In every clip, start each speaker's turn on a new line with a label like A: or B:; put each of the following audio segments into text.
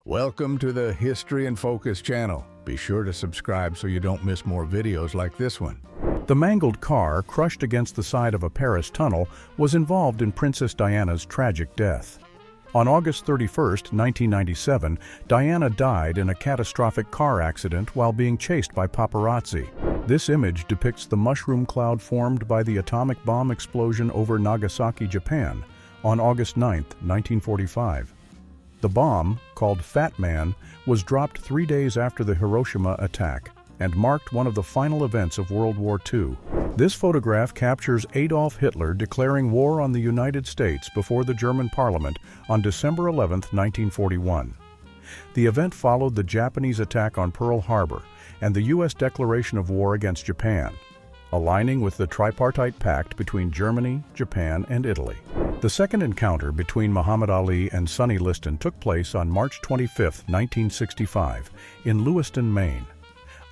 A: Welcome to the History in Focus channel. Be sure to subscribe so you don't miss more videos like this one.
B: The mangled car, crushed against the side of a Paris tunnel, was involved in Princess Diana's tragic death. On August 31, 1997, Diana died in a catastrophic car accident while being chased by paparazzi. This image depicts the mushroom cloud formed by the atomic bomb explosion over Nagasaki, Japan, on August 9, 1945. The bomb, called Fat Man, was dropped 3 days after the Hiroshima attack and marked one of the final events of World War II. This photograph captures Adolf Hitler declaring war on the United States before the German parliament on December 11, 1941. The event followed the Japanese attack on Pearl Harbor and the U.S. declaration of war against Japan, aligning with the tripartite pact between Germany, Japan, and Italy. The second encounter between Muhammad Ali and Sonny Liston took place on March 25, 1965, in Lewiston, Maine.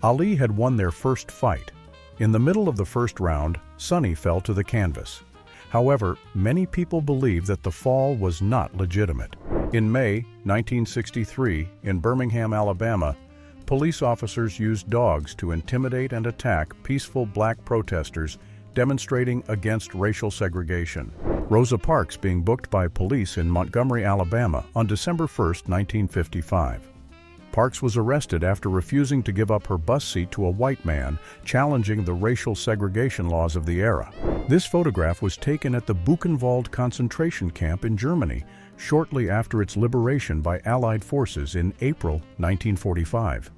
B: Ali had won their first fight. In the middle of the first round, Sonny fell to the canvas. However, many people believe that the fall was not legitimate. In May 1963, in Birmingham, Alabama, police officers used dogs to intimidate and attack peaceful black protesters demonstrating against racial segregation. Rosa Parks being booked by police in Montgomery, Alabama on December 1, 1955. Parks was arrested after refusing to give up her bus seat to a white man, challenging the racial segregation laws of the era. This photograph was taken at the Buchenwald concentration camp in Germany shortly after its liberation by Allied forces in April 1945.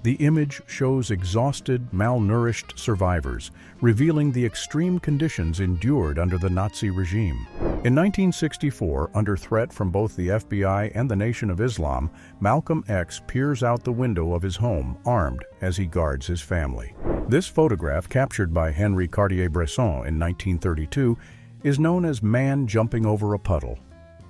B: The image shows exhausted, malnourished survivors, revealing the extreme conditions endured under the Nazi regime. In 1964, under threat from both the FBI and the Nation of Islam, Malcolm X peers out the window of his home, armed, as he guards his family. This photograph, captured by Henri Cartier-Bresson in 1932, is known as Man Jumping Over a Puddle.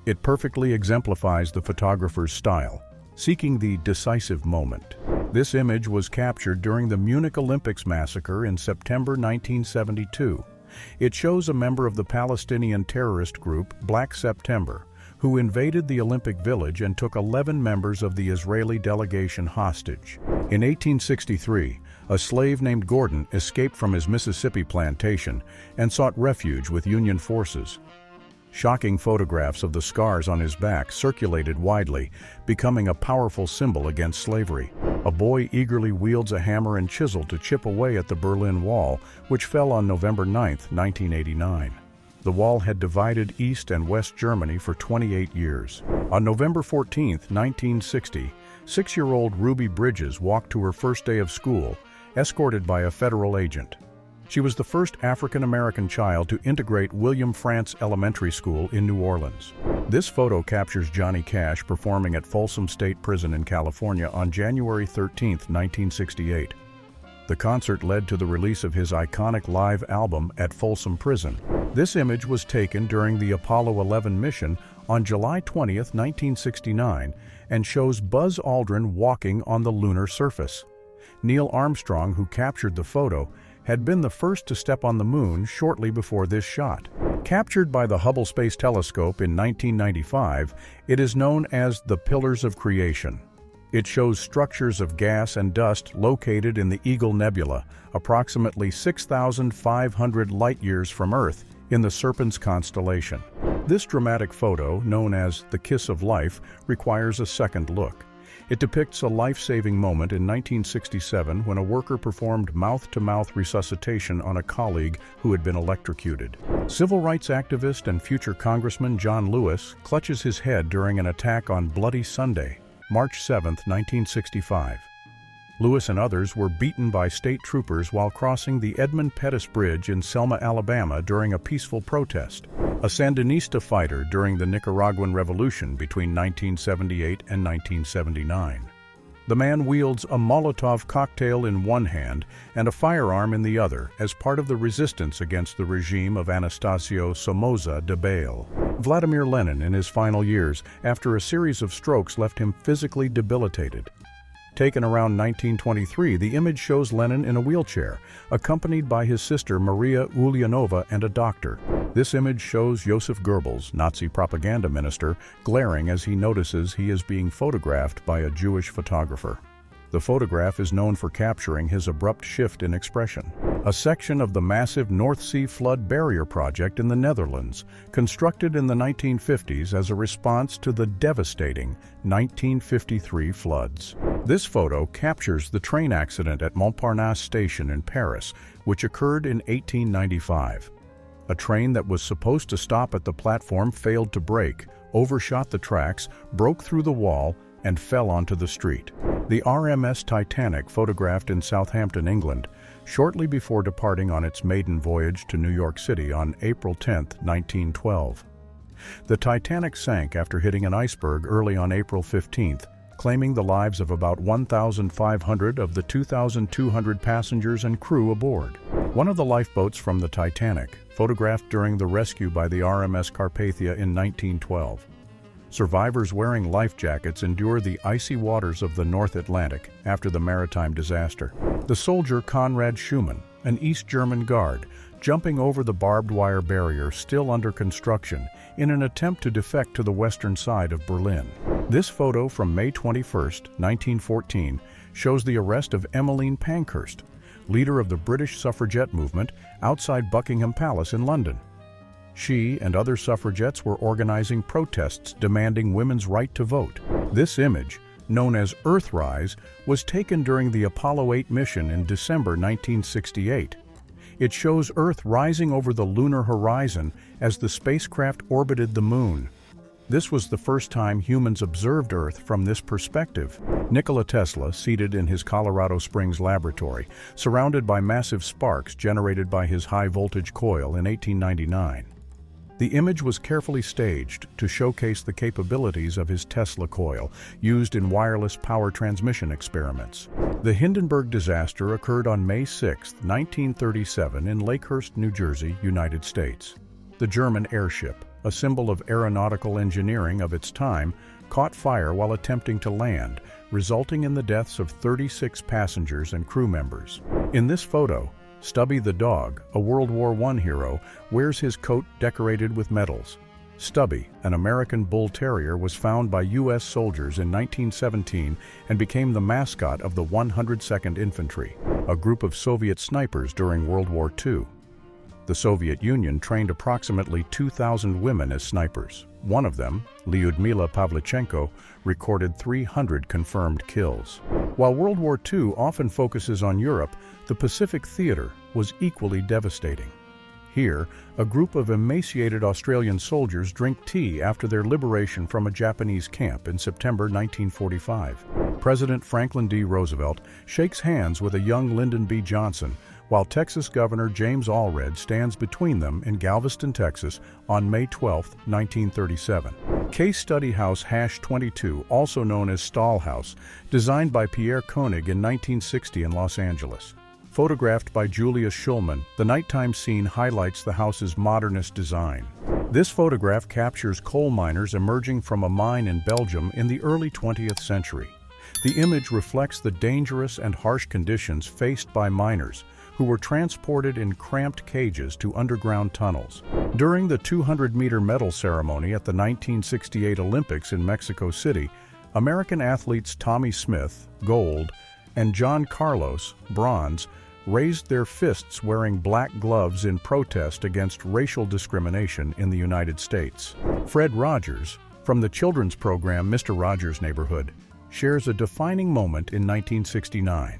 B: It perfectly exemplifies the photographer's style, seeking the decisive moment. This image was captured during the Munich Olympics massacre in September 1972. It shows a member of the Palestinian terrorist group Black September, who invaded the Olympic Village and took 11 members of the Israeli delegation hostage. In 1863, a slave named Gordon escaped from his Mississippi plantation and sought refuge with Union forces. Shocking photographs of the scars on his back circulated widely, becoming a powerful symbol against slavery. A boy eagerly wields a hammer and chisel to chip away at the Berlin Wall, which fell on November 9, 1989. The wall had divided East and West Germany for 28 years. On November 14, 1960, 6-year-old Ruby Bridges walked to her first day of school, escorted by a federal agent. She was the first African-American child to integrate William Frantz Elementary School in New Orleans. This photo captures Johnny Cash performing at Folsom State Prison in California on January 13, 1968. The concert led to the release of his iconic live album at Folsom Prison. This image was taken during the Apollo 11 mission on July 20, 1969, and shows Buzz Aldrin walking on the lunar surface. Neil Armstrong, who captured the photo, had been the first to step on the moon shortly before this shot. Captured by the Hubble Space Telescope in 1995, it is known as the Pillars of Creation. It shows structures of gas and dust located in the Eagle Nebula, approximately 6,500 light-years from Earth, in the Serpens constellation. This dramatic photo, known as the Kiss of Life, requires a second look. It depicts a life-saving moment in 1967 when a worker performed mouth-to-mouth resuscitation on a colleague who had been electrocuted. Civil rights activist and future Congressman John Lewis clutches his head during an attack on Bloody Sunday, March 7, 1965. Lewis and others were beaten by state troopers while crossing the Edmund Pettus Bridge in Selma, Alabama during a peaceful protest. A Sandinista fighter during the Nicaraguan Revolution between 1978 and 1979. The man wields a Molotov cocktail in one hand and a firearm in the other as part of the resistance against the regime of Anastasio Somoza Debayle. Vladimir Lenin in his final years, after a series of strokes left him physically debilitated. Taken around 1923, the image shows Lenin in a wheelchair, accompanied by his sister Maria Ulyanova and a doctor. This image shows Joseph Goebbels, Nazi propaganda minister, glaring as he notices he is being photographed by a Jewish photographer. The photograph is known for capturing his abrupt shift in expression. A section of the massive North Sea Flood Barrier Project in the Netherlands, constructed in the 1950s as a response to the devastating 1953 floods. This photo captures the train accident at Montparnasse station in Paris, which occurred in 1895. A train that was supposed to stop at the platform failed to brake, overshot the tracks, broke through the wall, and fell onto the street. The RMS Titanic, photographed in Southampton, England, shortly before departing on its maiden voyage to New York City on April 10, 1912. The Titanic sank after hitting an iceberg early on April 15, claiming the lives of about 1,500 of the 2,200 passengers and crew aboard. One of the lifeboats from the Titanic, photographed during the rescue by the RMS Carpathia in 1912. Survivors wearing life jackets endure the icy waters of the North Atlantic after the maritime disaster. The soldier Konrad Schumann, an East German guard, jumping over the barbed wire barrier still under construction in an attempt to defect to the western side of Berlin. This photo from May 21, 1914, shows the arrest of Emmeline Pankhurst, leader of the British suffragette movement, outside Buckingham Palace in London. She and other suffragettes were organizing protests demanding women's right to vote. This image, known as Earthrise, was taken during the Apollo 8 mission in December 1968. It shows Earth rising over the lunar horizon as the spacecraft orbited the Moon. This was the first time humans observed Earth from this perspective. Nikola Tesla, seated in his Colorado Springs laboratory, surrounded by massive sparks generated by his high-voltage coil in 1899. The image was carefully staged to showcase the capabilities of his Tesla coil, used in wireless power transmission experiments. The Hindenburg disaster occurred on May 6, 1937 in Lakehurst, New Jersey, United States. The German airship, a symbol of aeronautical engineering of its time, caught fire while attempting to land, resulting in the deaths of 36 passengers and crew members. In this photo, Stubby the dog, a World War I hero, wears his coat decorated with medals. Stubby, an American bull terrier, was found by U.S. soldiers in 1917 and became the mascot of the 102nd Infantry, a group of Soviet snipers during World War II. The Soviet Union trained approximately 2,000 women as snipers. One of them, Lyudmila Pavlichenko, recorded 300 confirmed kills. While World War II often focuses on Europe, the Pacific Theater was equally devastating. Here, a group of emaciated Australian soldiers drink tea after their liberation from a Japanese camp in September 1945. President Franklin D. Roosevelt shakes hands with a young Lyndon B. Johnson, while Texas Governor James Allred stands between them in Galveston, Texas, on May 12, 1937. Case Study House #22, also known as Stahl House, designed by Pierre Koenig in 1960 in Los Angeles. Photographed by Julius Schulman, the nighttime scene highlights the house's modernist design. This photograph captures coal miners emerging from a mine in Belgium in the early 20th century. The image reflects the dangerous and harsh conditions faced by miners, who were transported in cramped cages to underground tunnels. During the 200-meter medal ceremony at the 1968 Olympics in Mexico City, American athletes Tommy Smith, gold, and John Carlos, bronze, raised their fists wearing black gloves in protest against racial discrimination in the United States. Fred Rogers, from the children's program Mr. Rogers' Neighborhood, shares a defining moment in 1969.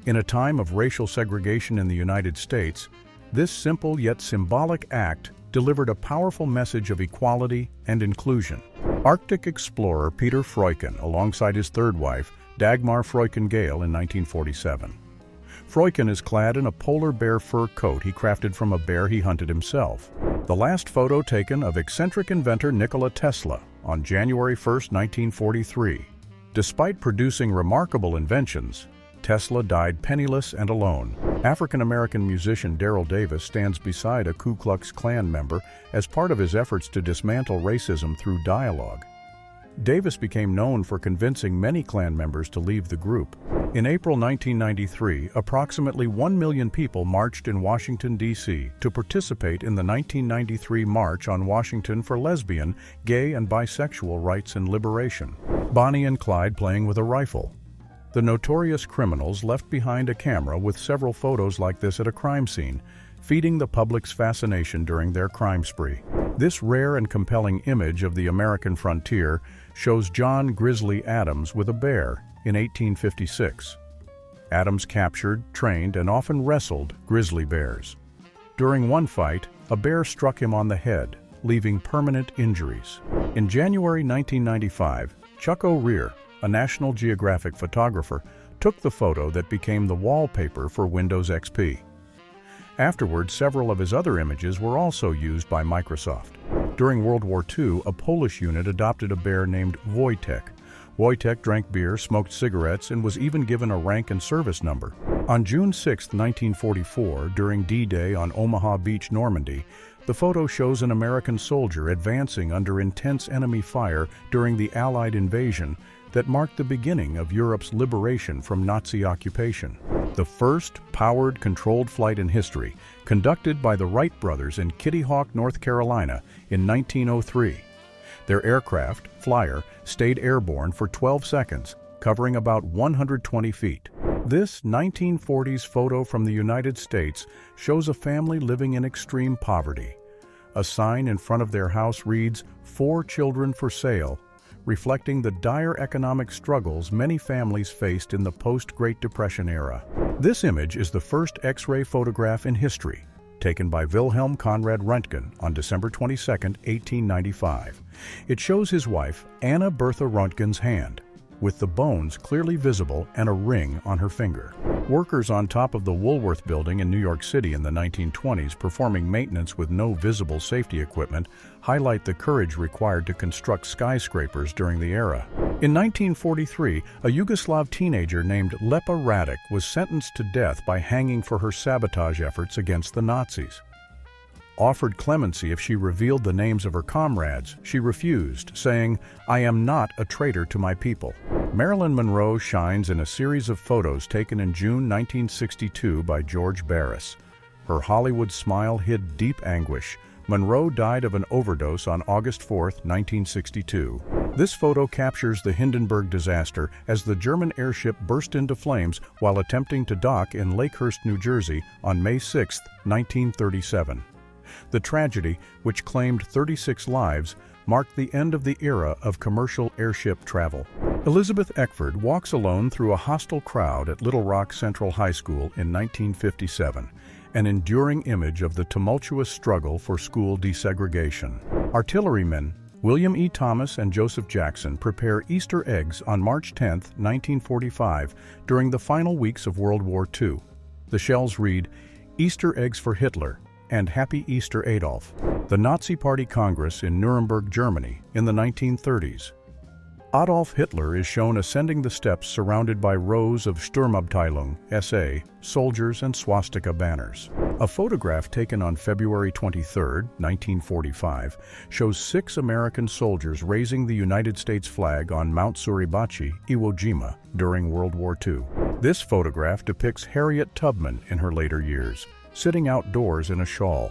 B: In a time of racial segregation in the United States, this simple yet symbolic act delivered a powerful message of equality and inclusion. Arctic explorer Peter Freuchen, alongside his third wife, Dagmar Freuchen-Gale, in 1947. Freuchen is clad in a polar bear fur coat he crafted from a bear he hunted himself. The last photo taken of eccentric inventor Nikola Tesla on January 1, 1943. Despite producing remarkable inventions, Tesla died penniless and alone. African-American musician Daryl Davis stands beside a Ku Klux Klan member as part of his efforts to dismantle racism through dialogue. Davis became known for convincing many Klan members to leave the group. In April 1993, approximately 1 million people marched in Washington, D.C. to participate in the 1993 March on Washington for lesbian, gay, and bisexual rights and liberation. Bonnie and Clyde playing with a rifle. The notorious criminals left behind a camera with several photos like this at a crime scene, feeding the public's fascination during their crime spree. This rare and compelling image of the American frontier shows John Grizzly Adams with a bear in 1856. Adams captured, trained, and often wrestled grizzly bears. During one fight, a bear struck him on the head, leaving permanent injuries. In January 1995, Chuck O'Rear, a National Geographic photographer, took the photo that became the wallpaper for Windows XP. Afterward, several of his other images were also used by Microsoft. During World War II, a Polish unit adopted a bear named Wojtek. Wojtek drank beer, smoked cigarettes, and was even given a rank and service number. On June 6, 1944, during D-Day on Omaha Beach, Normandy, the photo shows an American soldier advancing under intense enemy fire during the Allied invasion that marked the beginning of Europe's liberation from Nazi occupation. The first powered, controlled flight in history, conducted by the Wright brothers in Kitty Hawk, North Carolina in 1903. Their aircraft, Flyer, stayed airborne for 12 seconds, covering about 120 feet. This 1940s photo from the United States shows a family living in extreme poverty. A sign in front of their house reads, "For children for sale," reflecting the dire economic struggles many families faced in the post-Great Depression era. This image is the first X-ray photograph in history, taken by Wilhelm Conrad Röntgen on December 22, 1895. It shows his wife, Anna Bertha Röntgen's hand, with the bones clearly visible and a ring on her finger. Workers on top of the Woolworth building in New York City in the 1920s performing maintenance with no visible safety equipment highlight the courage required to construct skyscrapers during the era. In 1943, a Yugoslav teenager named Lepa Radic was sentenced to death by hanging for her sabotage efforts against the Nazis. Offered clemency if she revealed the names of her comrades, she refused, saying, "I am not a traitor to my people." Marilyn Monroe shines in a series of photos taken in June 1962 by George Barris. Her Hollywood smile hid deep anguish. Monroe died of an overdose on August 4, 1962. This photo captures the Hindenburg disaster as the German airship burst into flames while attempting to dock in Lakehurst, New Jersey on May 6, 1937. The tragedy, which claimed 36 lives, marked the end of the era of commercial airship travel. Elizabeth Eckford walks alone through a hostile crowd at Little Rock Central High School in 1957, an enduring image of the tumultuous struggle for school desegregation. Artillerymen William E. Thomas and Joseph Jackson prepare Easter eggs on March 10, 1945, during the final weeks of World War II. The shells read, "Easter eggs for Hitler," and "Happy Easter, Adolf." The Nazi Party Congress in Nuremberg, Germany, in the 1930s. Adolf Hitler is shown ascending the steps surrounded by rows of Sturmabteilung, SA, soldiers and swastika banners. A photograph taken on February 23, 1945, shows 6 American soldiers raising the United States flag on Mount Suribachi, Iwo Jima, during World War II. This photograph depicts Harriet Tubman in her later years, sitting outdoors in a shawl.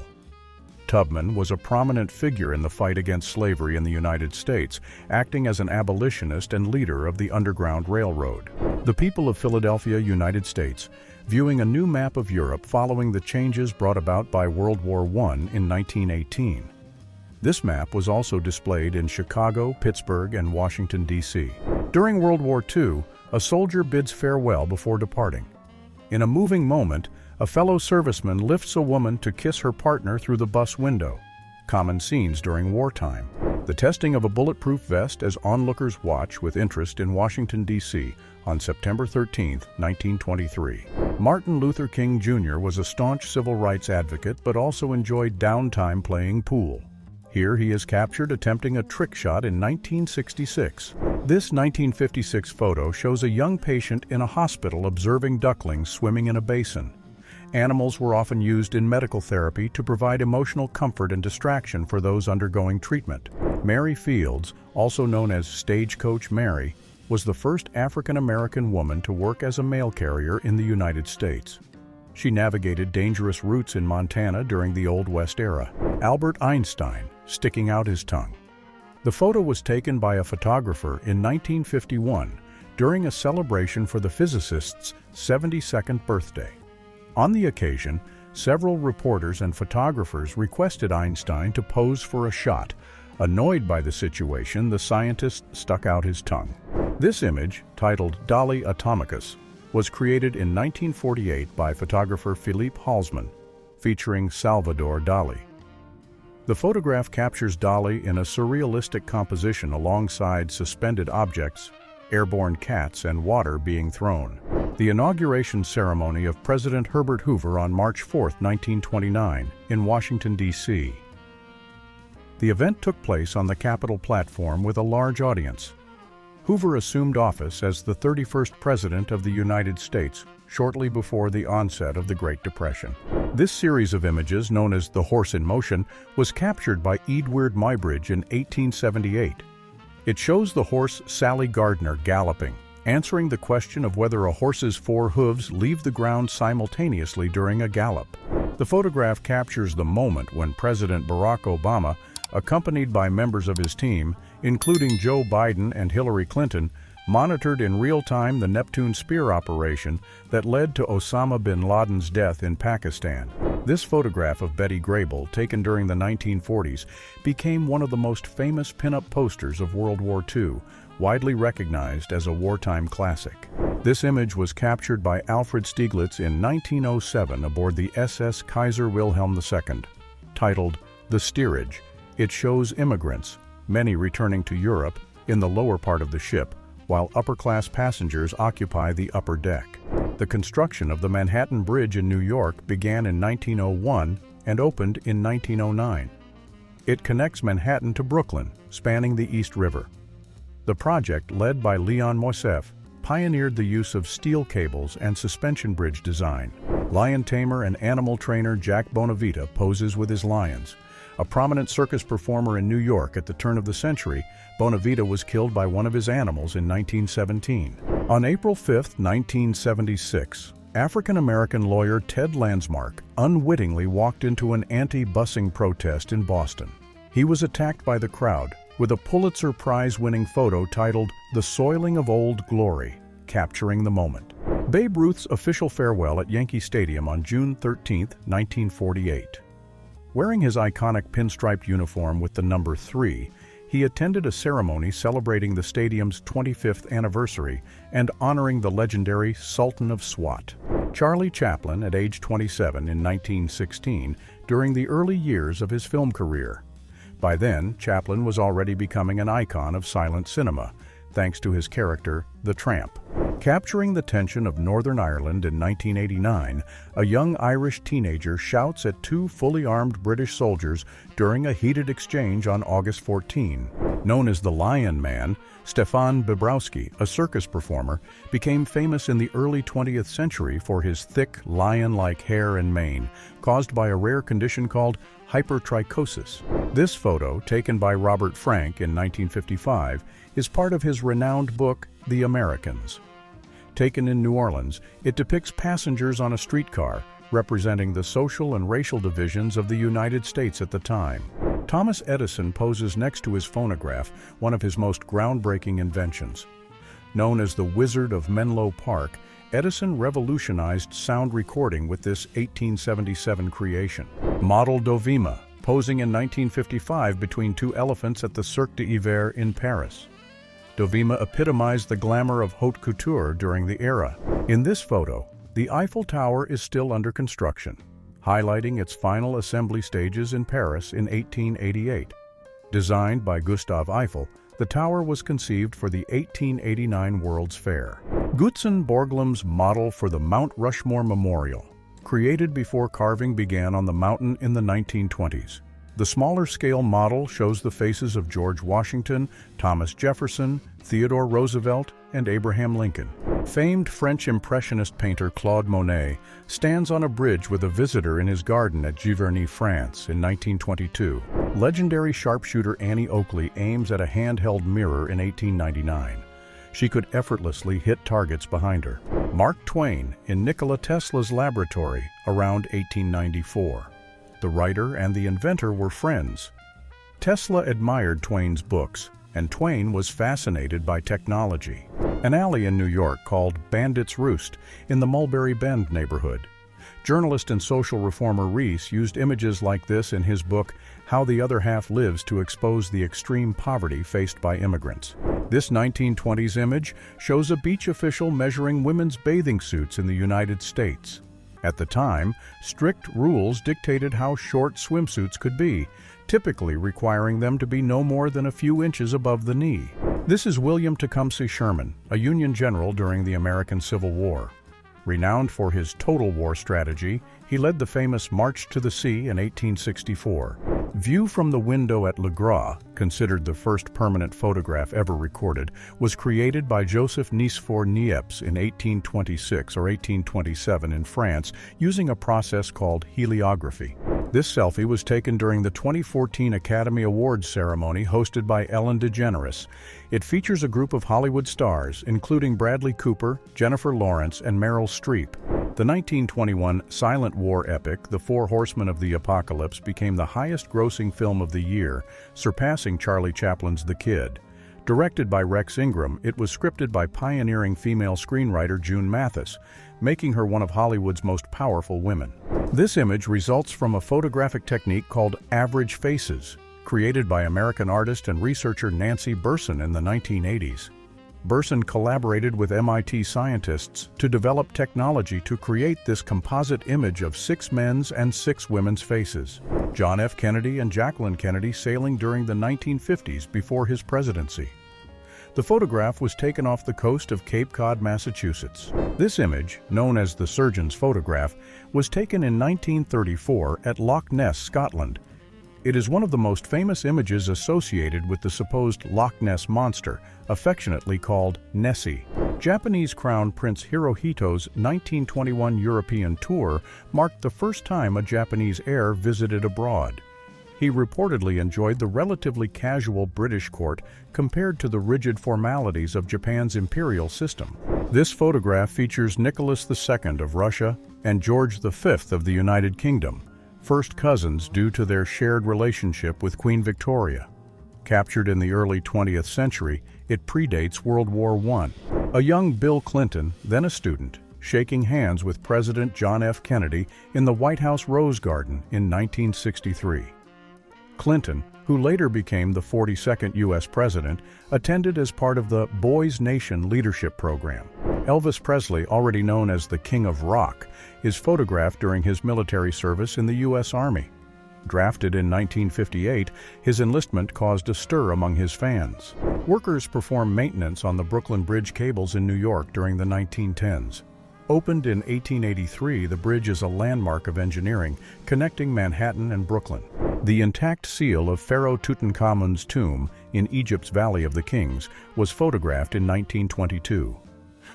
B: Tubman was a prominent figure in the fight against slavery in the United States, acting as an abolitionist and leader of the Underground Railroad. The people of Philadelphia, United States, viewing a new map of Europe following the changes brought about by World War I in 1918. This map was also displayed in Chicago, Pittsburgh, and Washington, D.C. During World War II, a soldier bids farewell before departing. In a moving moment, a fellow serviceman lifts a woman to kiss her partner through the bus window. Common scenes during wartime. The testing of a bulletproof vest as onlookers watch with interest in Washington, D.C. on September 13, 1923. Martin Luther King Jr. was a staunch civil rights advocate but also enjoyed downtime playing pool. Here he is captured attempting a trick shot in 1966. This 1956 photo shows a young patient in a hospital observing ducklings swimming in a basin. Animals were often used in medical therapy to provide emotional comfort and distraction for those undergoing treatment. Mary Fields, also known as Stagecoach Mary, was the first African-American woman to work as a mail carrier in the United States. She navigated dangerous routes in Montana during the Old West era. Albert Einstein, sticking out his tongue. The photo was taken by a photographer in 1951 during a celebration for the physicist's 72nd birthday. On the occasion, several reporters and photographers requested Einstein to pose for a shot. Annoyed by the situation, the scientist stuck out his tongue. This image, titled Dali Atomicus, was created in 1948 by photographer Philippe Halsman, featuring Salvador Dali. The photograph captures Dali in a surrealistic composition alongside suspended objects, airborne cats, and water being thrown. The inauguration ceremony of President Herbert Hoover on March 4, 1929, in Washington, D.C. The event took place on the Capitol platform with a large audience. Hoover assumed office as the 31st President of the United States shortly before the onset of the Great Depression. This series of images, known as The Horse in Motion, was captured by Edward Muybridge in 1878. It shows the horse Sally Gardner galloping, answering the question of whether a horse's four hooves leave the ground simultaneously during a gallop. The photograph captures the moment when President Barack Obama, accompanied by members of his team, including Joe Biden and Hillary Clinton, monitored in real time the Neptune Spear operation that led to Osama bin Laden's death in Pakistan. This photograph of Betty Grable, taken during the 1940s, became one of the most famous pin-up posters of World War II, widely recognized as a wartime classic. This image was captured by Alfred Stieglitz in 1907 aboard the SS Kaiser Wilhelm II. Titled The Steerage, it shows immigrants, many returning to Europe, in the lower part of the ship, while upper-class passengers occupy the upper deck. The construction of the Manhattan Bridge in New York began in 1901 and opened in 1909. It connects Manhattan to Brooklyn, spanning the East River. The project, led by Leon Moisseiff, pioneered the use of steel cables and suspension bridge design. Lion tamer and animal trainer Jack Bonavita poses with his lions. A prominent circus performer in New York at the turn of the century, Bonavita was killed by one of his animals in 1917. On April 5, 1976, African-American lawyer Ted Landsmark unwittingly walked into an anti-busing protest in Boston. He was attacked by the crowd with a Pulitzer Prize-winning photo titled The Soiling of Old Glory, capturing the moment. Babe Ruth's official farewell at Yankee Stadium on June 13, 1948. Wearing his iconic pinstriped uniform with the number 3, he attended a ceremony celebrating the stadium's 25th anniversary and honoring the legendary Sultan of Swat. Charlie Chaplin, at age 27 in 1916, during the early years of his film career. By then, Chaplin was already becoming an icon of silent cinema, thanks to his character, the Tramp. Capturing the tension of Northern Ireland in 1989, a young Irish teenager shouts at two fully armed British soldiers during a heated exchange on August 14. Known as the Lion Man, Stefan Bibrowski, a circus performer, became famous in the early 20th century for his thick, lion-like hair and mane, caused by a rare condition called hypertrichosis. This photo, taken by Robert Frank in 1955, is part of his renowned book, The Americans. Taken in New Orleans, it depicts passengers on a streetcar, representing the social and racial divisions of the United States at the time. Thomas Edison poses next to his phonograph, one of his most groundbreaking inventions. Known as the Wizard of Menlo Park, Edison revolutionized sound recording with this 1877 creation. Model Dovima, posing in 1955 between two elephants at the Cirque d'Hiver in Paris. Dovima epitomized the glamour of haute couture during the era. In this photo, the Eiffel Tower is still under construction, highlighting its final assembly stages in Paris in 1888. Designed by Gustave Eiffel, the tower was conceived for the 1889 World's Fair. Gutzon Borglum's model for the Mount Rushmore Memorial, created before carving began on the mountain in the 1920s. The smaller-scale model shows the faces of George Washington, Thomas Jefferson, Theodore Roosevelt, and Abraham Lincoln. Famed French Impressionist painter Claude Monet stands on a bridge with a visitor in his garden at Giverny, France, in 1922. Legendary sharpshooter Annie Oakley aims at a handheld mirror in 1899. She could effortlessly hit targets behind her. Mark Twain in Nikola Tesla's laboratory around 1894. The writer and the inventor were friends. Tesla admired Twain's books, and Twain was fascinated by technology. An alley in New York called Bandit's Roost in the Mulberry Bend neighborhood. Journalist and social reformer Reese used images like this in his book, How the Other Half Lives, to expose the extreme poverty faced by immigrants. This 1920s image shows a beach official measuring women's bathing suits in the United States. At the time, strict rules dictated how short swimsuits could be, typically requiring them to be no more than a few inches above the knee. This is William Tecumseh Sherman, a Union general during the American Civil War. Renowned for his total war strategy, he led the famous March to the Sea in 1864. View from the window at Le Gras, considered the first permanent photograph ever recorded, was created by Joseph Nicephore Niepce in 1826 or 1827 in France using a process called heliography. This selfie was taken during the 2014 Academy Awards ceremony hosted by Ellen DeGeneres. It features a group of Hollywood stars, including Bradley Cooper, Jennifer Lawrence, and Meryl Streep. The 1921 silent war epic, The Four Horsemen of the Apocalypse, became the highest-grossing film of the year, surpassing Charlie Chaplin's The Kid. Directed by Rex Ingram, it was scripted by pioneering female screenwriter June Mathis, making her one of Hollywood's most powerful women. This image results from a photographic technique called average faces, created by American artist and researcher Nancy Berson in the 1980s. Berson collaborated with MIT scientists to develop technology to create this composite image of 6 men's and 6 women's faces. John F. Kennedy and Jacqueline Kennedy sailing during the 1950s before his presidency. The photograph was taken off the coast of Cape Cod, Massachusetts. This image, known as the surgeon's photograph, was taken in 1934 at Loch Ness, Scotland. It is one of the most famous images associated with the supposed Loch Ness monster, affectionately called Nessie. Japanese Crown Prince Hirohito's 1921 European tour marked the first time a Japanese heir visited abroad. He reportedly enjoyed the relatively casual British court compared to the rigid formalities of Japan's imperial system. This photograph features Nicholas II of Russia and George V of the United Kingdom, first cousins due to their shared relationship with Queen Victoria. Captured in the early 20th century, it predates World War I. A young Bill Clinton, then a student, shaking hands with President John F. Kennedy in the White House Rose Garden in 1963. Clinton, who later became the 42nd U.S. president, attended as part of the Boys Nation leadership program. Elvis Presley, already known as the King of Rock, is photographed during his military service in the U.S. Army. Drafted in 1958, his enlistment caused a stir among his fans. Workers performed maintenance on the Brooklyn Bridge cables in New York during the 1910s. Opened in 1883, the bridge is a landmark of engineering, connecting Manhattan and Brooklyn. The intact seal of Pharaoh Tutankhamun's tomb in Egypt's Valley of the Kings was photographed in 1922.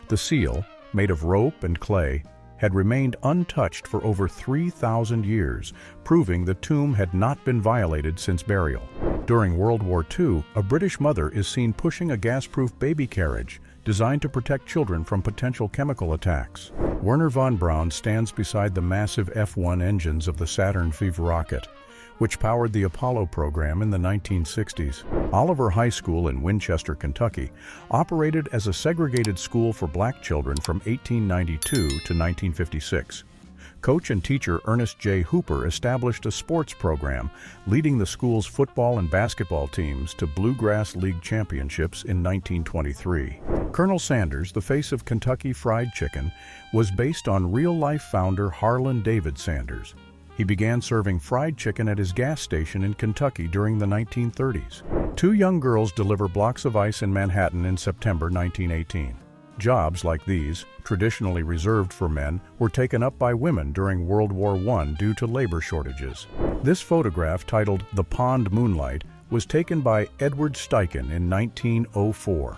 B: The seal, made of rope and clay, had remained untouched for over 3,000 years, proving the tomb had not been violated since burial. During World War II, a British mother is seen pushing a gas-proof baby carriage designed to protect children from potential chemical attacks. Werner von Braun stands beside the massive F-1 engines of the Saturn V rocket, which powered the Apollo program in the 1960s. Oliver High School in Winchester, Kentucky, operated as a segregated school for black children from 1892 to 1956. Coach and teacher Ernest J. Hooper established a sports program, leading the school's football and basketball teams to Bluegrass League championships in 1923. Colonel Sanders, the face of Kentucky Fried Chicken, was based on real-life founder Harlan David Sanders. He began serving fried chicken at his gas station in Kentucky during the 1930s. 2 young girls deliver blocks of ice in Manhattan in September 1918. Jobs like these, traditionally reserved for men, were taken up by women during World War I due to labor shortages. This photograph, titled The Pond Moonlight, was taken by Edward Steichen in 1904.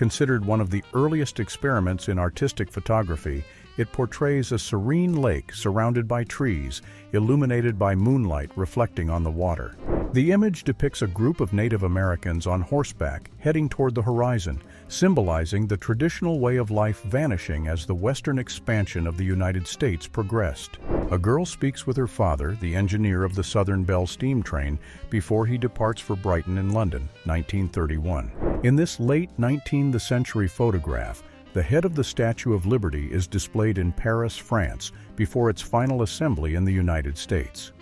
B: Considered one of the earliest experiments in artistic photography, it portrays a serene lake surrounded by trees, illuminated by moonlight reflecting on the water. The image depicts a group of Native Americans on horseback heading toward the horizon, symbolizing the traditional way of life vanishing as the western expansion of the United States progressed. A girl speaks with her father, the engineer of the Southern Belle steam train, before he departs for Brighton in London, 1931. In this late 19th century photograph, the head of the Statue of Liberty is displayed in Paris, France, before its final assembly in the United States.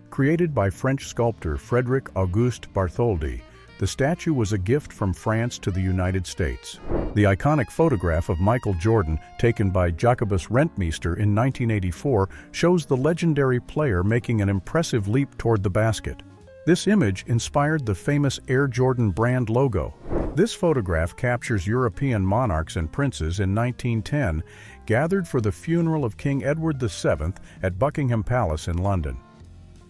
B: Created by French sculptor Frédéric-Auguste Bartholdi, the statue was a gift from France to the United States. The iconic photograph of Michael Jordan, taken by Jacobus Rentmeester in 1984, shows the legendary player making an impressive leap toward the basket. This image inspired the famous Air Jordan brand logo. This photograph captures European monarchs and princes in 1910, gathered for the funeral of King Edward VII at Buckingham Palace in London.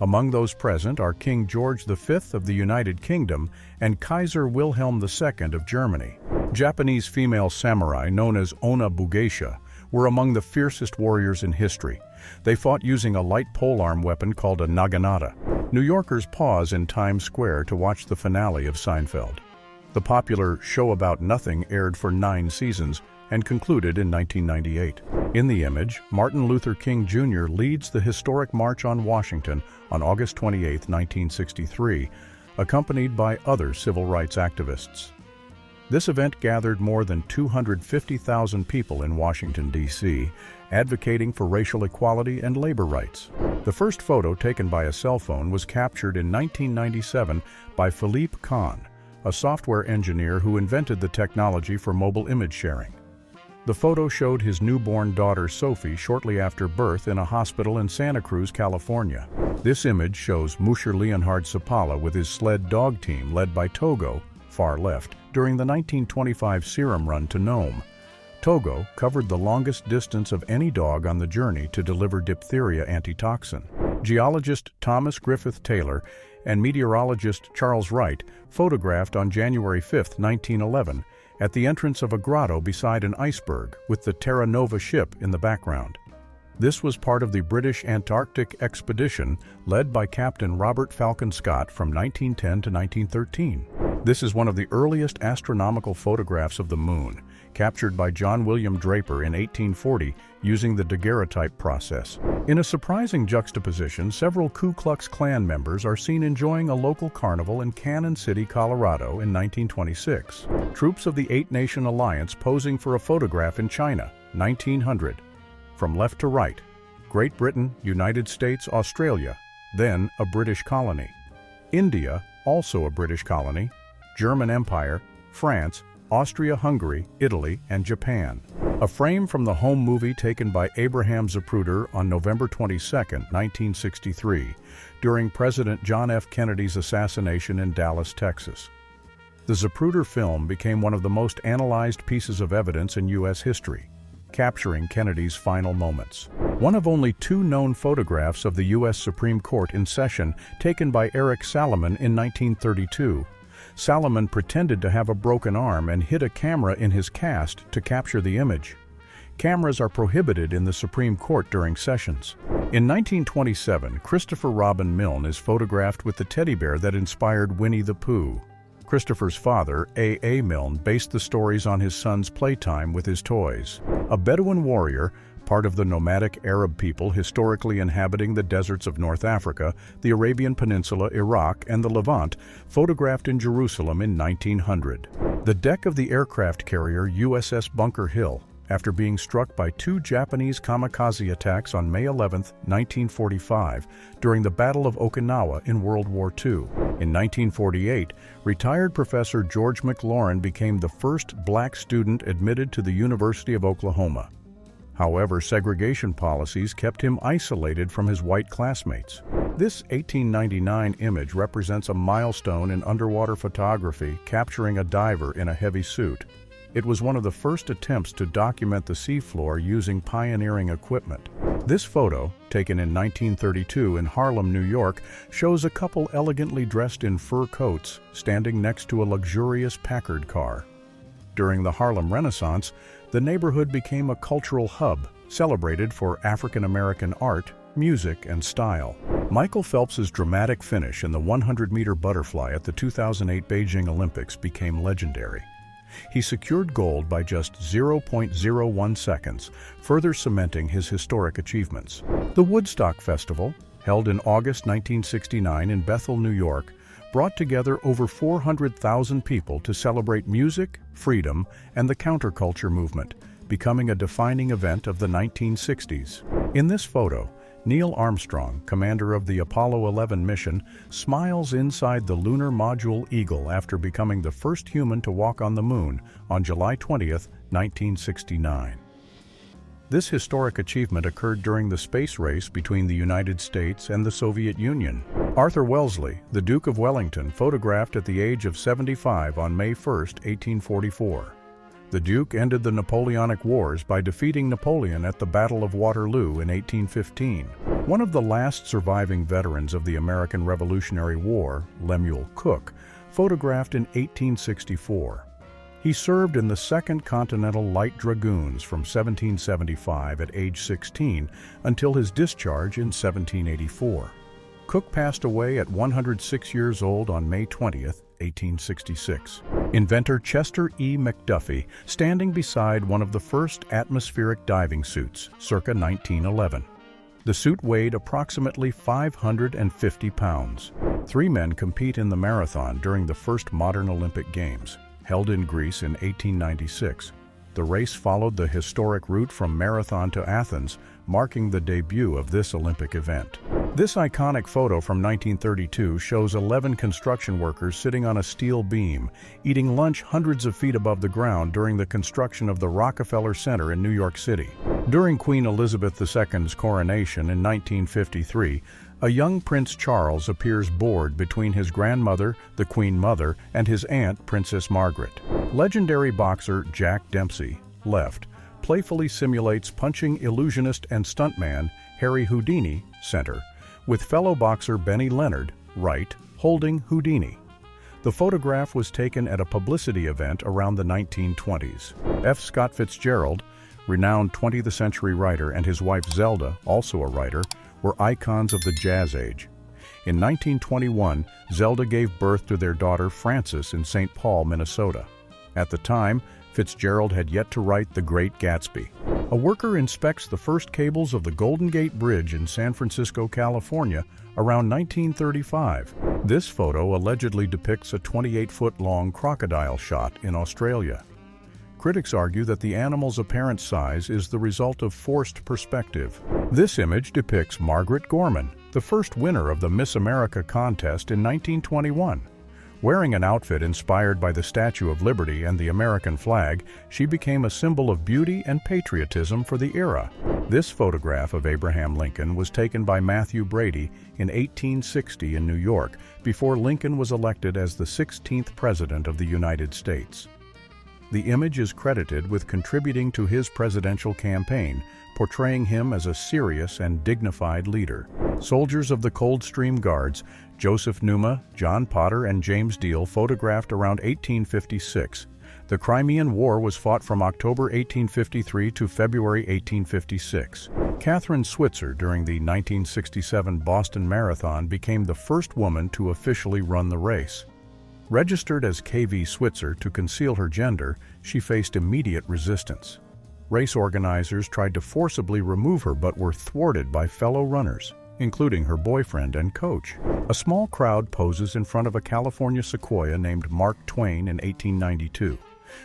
B: Among those present are King George V of the United Kingdom and Kaiser Wilhelm II of Germany. Japanese female samurai known as Onna Bugeisha were among the fiercest warriors in history. They fought using a light polearm weapon called a naginata. New Yorkers pause in Times Square to watch the finale of Seinfeld. The popular Show About Nothing aired for 9 seasons and concluded in 1998. In the image, Martin Luther King Jr. leads the historic March on Washington on August 28, 1963, accompanied by other civil rights activists. This event gathered more than 250,000 people in Washington, D.C., advocating for racial equality and labor rights. The first photo taken by a cell phone was captured in 1997 by Philippe Kahn, a software engineer who invented the technology for mobile image sharing. The photo showed his newborn daughter Sophie shortly after birth in a hospital in Santa Cruz, California. This image shows Musher Leonhard Sapala with his sled dog team led by Togo, far left, during the 1925 serum run to Nome. Togo covered the longest distance of any dog on the journey to deliver diphtheria antitoxin. Geologist Thomas Griffith Taylor and meteorologist Charles Wright photographed on January 5, 1911, at the entrance of a grotto beside an iceberg with the Terra Nova ship in the background. This was part of the British Antarctic expedition led by Captain Robert Falcon Scott from 1910 to 1913. This is one of the earliest astronomical photographs of the moon, captured by John William Draper in 1840 using the daguerreotype process. In a surprising juxtaposition, several Ku Klux Klan members are seen enjoying a local carnival in Cannon City, Colorado in 1926. Troops of the Eight Nation Alliance posing for a photograph in China, 1900. From left to right, Great Britain, United States, Australia, then a British colony. India, also a British colony, German Empire, France, Austria-Hungary, Italy, and Japan. A frame from the home movie taken by Abraham Zapruder on November 22, 1963, during President John F. Kennedy's assassination in Dallas, Texas. The Zapruder film became one of the most analyzed pieces of evidence in U.S. history, capturing Kennedy's final moments. One of only 2 known photographs of the U.S. Supreme Court in session taken by Eric Salomon in 1932. Salomon pretended to have a broken arm and hid a camera in his cast to capture the image. Cameras are prohibited in the Supreme Court during sessions. In 1927, Christopher Robin Milne is photographed with the teddy bear that inspired Winnie the Pooh. Christopher's father, A. Milne, based the stories on his son's playtime with his toys. A Bedouin warrior, part of the nomadic Arab people historically inhabiting the deserts of North Africa, the Arabian Peninsula, Iraq, and the Levant, photographed in Jerusalem in 1900. The deck of the aircraft carrier USS Bunker Hill, after being struck by 2 Japanese kamikaze attacks on May 11, 1945, during the Battle of Okinawa in World War II. In 1948, retired Professor George McLaurin became the first black student admitted to the University of Oklahoma. However, segregation policies kept him isolated from his white classmates. This 1899 image represents a milestone in underwater photography, capturing a diver in a heavy suit. It was one of the first attempts to document the seafloor using pioneering equipment. This photo, taken in 1932 in Harlem, New York, shows a couple elegantly dressed in fur coats standing next to a luxurious Packard car. During the Harlem Renaissance, the neighborhood became a cultural hub, celebrated for African American art, music, and style. Michael Phelps's dramatic finish in the 100-meter butterfly at the 2008 Beijing Olympics became legendary. He secured gold by just 0.01 seconds, further cementing his historic achievements. The Woodstock Festival, held in August 1969 in Bethel, New York, brought together over 400,000 people to celebrate music, freedom, and the counterculture movement, becoming a defining event of the 1960s. In this photo, Neil Armstrong, commander of the Apollo 11 mission, smiles inside the lunar module Eagle after becoming the first human to walk on the moon on July 20, 1969. This historic achievement occurred during the space race between the United States and the Soviet Union. Arthur Wellesley, the Duke of Wellington, photographed at the age of 75 on May 1, 1844. The Duke ended the Napoleonic Wars by defeating Napoleon at the Battle of Waterloo in 1815. One of the last surviving veterans of the American Revolutionary War, Lemuel Cook, photographed in 1864. He served in the 2nd Continental Light Dragoons from 1775 at age 16 until his discharge in 1784. Cook passed away at 106 years old on May 20, 1866. Inventor Chester E. McDuffie, standing beside one of the first atmospheric diving suits, circa 1911. The suit weighed approximately 550 pounds. 3 men compete in the marathon during the first modern Olympic Games, held in Greece in 1896. The race followed the historic route from Marathon to Athens, marking the debut of this Olympic event. This iconic photo from 1932 shows 11 construction workers sitting on a steel beam, eating lunch hundreds of feet above the ground during the construction of the Rockefeller Center in New York City. During Queen Elizabeth II's coronation in 1953, a young Prince Charles appears bored between his grandmother, the Queen Mother, and his aunt, Princess Margaret. Legendary boxer Jack Dempsey, left, playfully simulates punching illusionist and stuntman Harry Houdini, center, with fellow boxer Benny Leonard, right, holding Houdini. The photograph was taken at a publicity event around the 1920s. F. Scott Fitzgerald, renowned 20th century writer, and his wife Zelda, also a writer, were icons of the Jazz Age. In 1921, Zelda gave birth to their daughter Frances in St. Paul, Minnesota. At the time, Fitzgerald had yet to write The Great Gatsby. A worker inspects the first cables of the Golden Gate Bridge in San Francisco, California, around 1935. This photo allegedly depicts a 28-foot-long crocodile shot in Australia. Critics argue that the animal's apparent size is the result of forced perspective. This image depicts Margaret Gorman, the first winner of the Miss America contest in 1921. Wearing an outfit inspired by the Statue of Liberty and the American flag, she became a symbol of beauty and patriotism for the era. This photograph of Abraham Lincoln was taken by Matthew Brady in 1860 in New York, before Lincoln was elected as the 16th President of the United States. The image is credited with contributing to his presidential campaign, portraying him as a serious and dignified leader. Soldiers of the Coldstream Guards, Joseph Numa, John Potter, and James Deal, photographed around 1856. The Crimean War was fought from October 1853 to February 1856. Catherine Switzer, during the 1967 Boston Marathon, became the first woman to officially run the race. Registered as KV Switzer to conceal her gender, she faced immediate resistance. Race organizers tried to forcibly remove her but were thwarted by fellow runners, including her boyfriend and coach. A small crowd poses in front of a California sequoia named Mark Twain in 1892.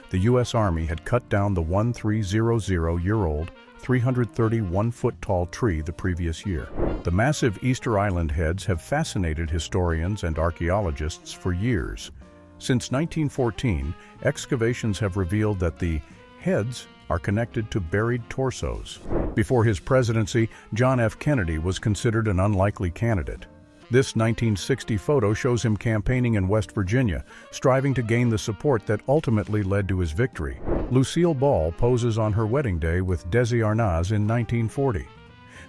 B: The U.S. Army had cut down the 1,300-year-old, 331-foot-tall tree the previous year. The massive Easter Island heads have fascinated historians and archaeologists for years. Since 1914, excavations have revealed that the heads are connected to buried torsos. Before his presidency, John F. Kennedy was considered an unlikely candidate. This 1960 photo shows him campaigning in West Virginia, striving to gain the support that ultimately led to his victory. Lucille Ball poses on her wedding day with Desi Arnaz in 1940.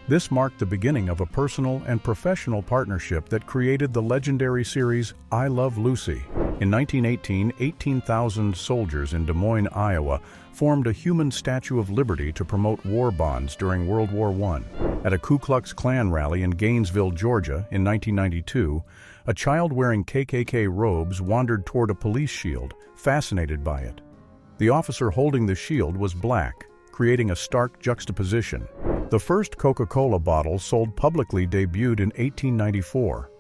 B: This marked the beginning of a personal and professional partnership that created the legendary series I Love Lucy. In 1918, 18,000 soldiers in Des Moines, Iowa, formed a human Statue of Liberty to promote war bonds during World War I. At a Ku Klux Klan rally in Gainesville, Georgia, in 1992, a child wearing KKK robes wandered toward a police shield, fascinated by it. The officer holding the shield was black, creating a stark juxtaposition. The first Coca-Cola bottle sold publicly debuted in 1894.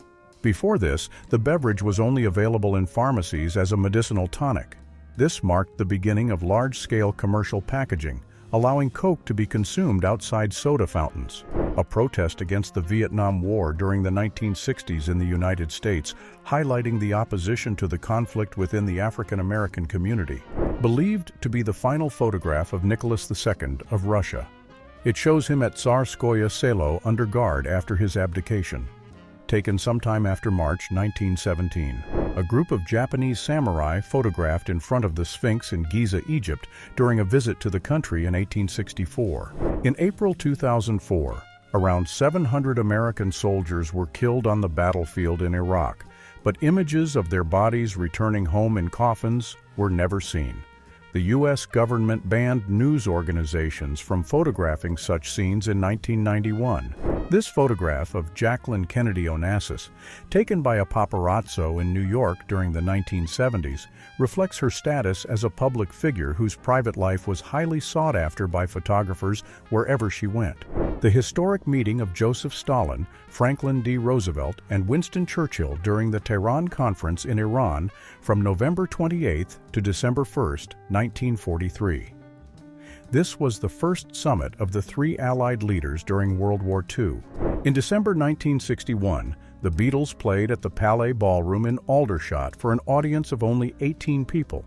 B: Before this, the beverage was only available in pharmacies as a medicinal tonic. This marked the beginning of large-scale commercial packaging, allowing Coke to be consumed outside soda fountains. A protest against the Vietnam War during the 1960s in the United States, highlighting the opposition to the conflict within the African American community. Believed to be the final photograph of Nicholas II of Russia. It shows him at Tsarskoye Selo under guard after his abdication. Taken sometime after March 1917. A group of Japanese samurai photographed in front of the Sphinx in Giza, Egypt during a visit to the country in 1864. In April 2004, around 700 American soldiers were killed on the battlefield in Iraq, but images of their bodies returning home in coffins were never seen. The U.S. government banned news organizations from photographing such scenes in 1991. This photograph of Jacqueline Kennedy Onassis, taken by a paparazzo in New York during the 1970s, reflects her status as a public figure whose private life was highly sought after by photographers wherever she went. The historic meeting of Joseph Stalin, Franklin D. Roosevelt, and Winston Churchill during the Tehran Conference in Iran from November 28 to December 1, 1943. This was the first summit of the three Allied leaders during World War II. In December 1961, the Beatles played at the Palais Ballroom in Aldershot for an audience of only 18 people.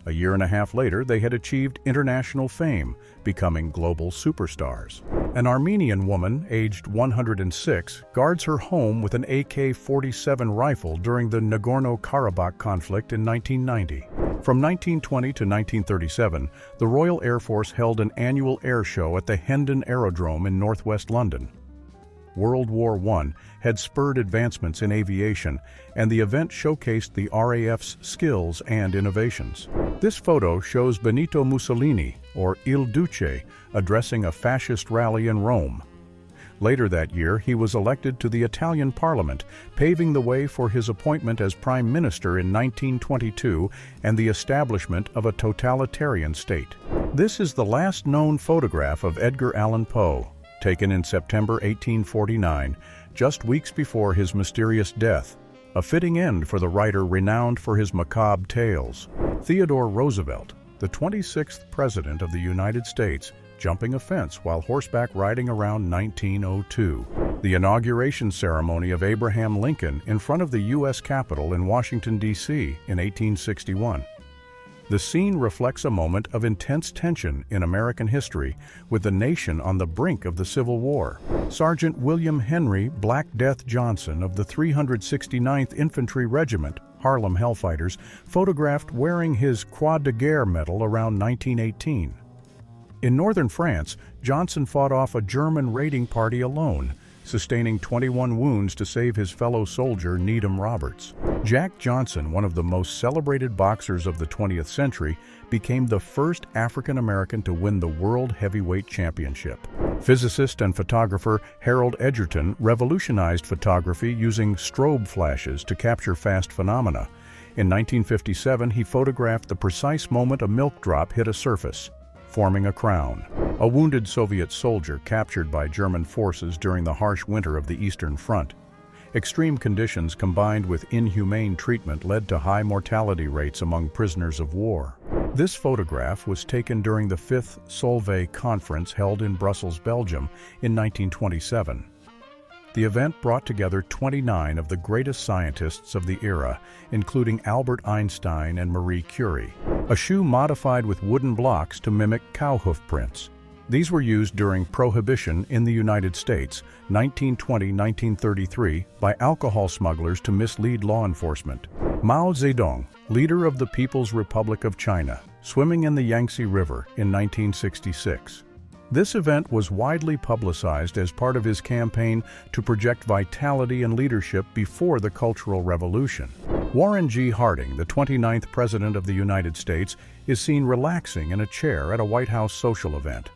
B: A year and a half later, they had achieved international fame, becoming global superstars. An Armenian woman, aged 106, guards her home with an AK-47 rifle during the Nagorno-Karabakh conflict in 1990. From 1920 to 1937, the Royal Air Force held an annual air show at the Hendon Aerodrome in northwest London. World War I had spurred advancements in aviation, and the event showcased the RAF's skills and innovations. This photo shows Benito Mussolini, or Il Duce, addressing a fascist rally in Rome. Later that year, he was elected to the Italian Parliament, paving the way for his appointment as Prime Minister in 1922 and the establishment of a totalitarian state. This is the last known photograph of Edgar Allan Poe, taken in September 1849, just weeks before his mysterious death, a fitting end for the writer renowned for his macabre tales. Theodore Roosevelt, the 26th President of the United States, jumping a fence while horseback riding around 1902. The inauguration ceremony of Abraham Lincoln in front of the U.S. Capitol in Washington, D.C. in 1861. The scene reflects a moment of intense tension in American history, with the nation on the brink of the Civil War. Sergeant William Henry Black Death Johnson of the 369th Infantry Regiment, Harlem Hellfighters, photographed wearing his Croix de Guerre medal around 1918. In northern France, Johnson fought off a German raiding party alone, sustaining 21 wounds to save his fellow soldier Needham Roberts. Jack Johnson, one of the most celebrated boxers of the 20th century, became the first African American to win the World Heavyweight Championship. Physicist and photographer Harold Edgerton revolutionized photography using strobe flashes to capture fast phenomena. In 1957, he photographed the precise moment a milk drop hit a surface, forming a crown. A wounded Soviet soldier captured by German forces during the harsh winter of the Eastern Front. Extreme conditions combined with inhumane treatment led to high mortality rates among prisoners of war. This photograph was taken during the 5th Solvay Conference held in Brussels, Belgium in 1927. The event brought together 29 of the greatest scientists of the era, including Albert Einstein and Marie Curie. A shoe modified with wooden blocks to mimic cow hoof prints. These were used during Prohibition in the United States, 1920-1933, by alcohol smugglers to mislead law enforcement. Mao Zedong, leader of the People's Republic of China, swimming in the Yangtze River in 1966. This event was widely publicized as part of his campaign to project vitality and leadership before the Cultural Revolution. Warren G. Harding, the 29th President of the United States, is seen relaxing in a chair at a White House social event.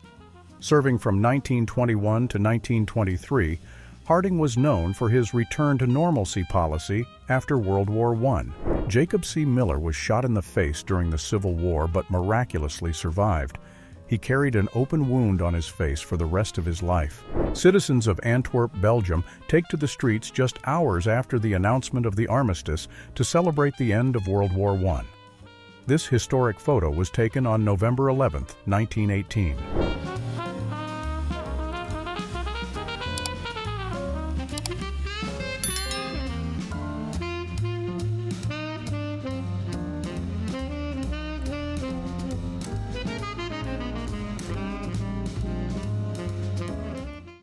B: Serving from 1921 to 1923, Harding was known for his return to normalcy policy after World War I. Jacob C. Miller was shot in the face during the Civil War but miraculously survived. He carried an open wound on his face for the rest of his life. Citizens of Antwerp, Belgium, take to the streets just hours after the announcement of the armistice to celebrate the end of World War I. This historic photo was taken on November 11, 1918.